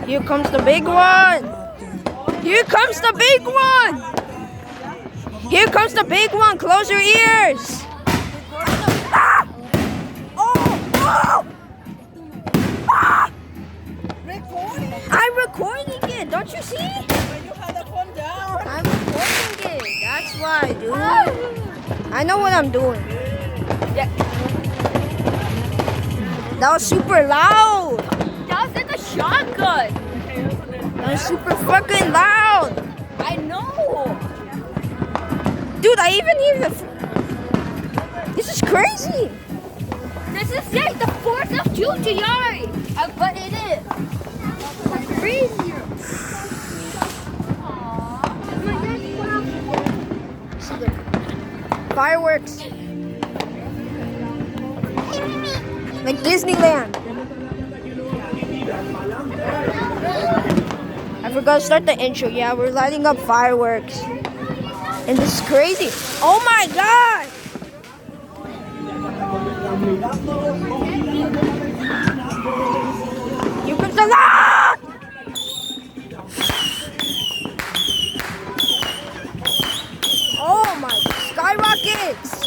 Here comes the big one. Here comes the big one. Here comes the big one. Close your ears. Ah! Oh! Ah! I'm recording it. Don't you see? I'm recording it. That's why, dude. I know what I'm doing. Yeah. That was super loud. That was like a shotgun. That was super fucking loud. I know. Dude, I even hear the... This is crazy. This is like the 4th of July. But it is. Crazy. Fireworks. Like Disneyland. I forgot to start the intro. Yeah, we're lighting up fireworks. And this is crazy. Oh my god! Here comes the light! Oh my, skyrockets!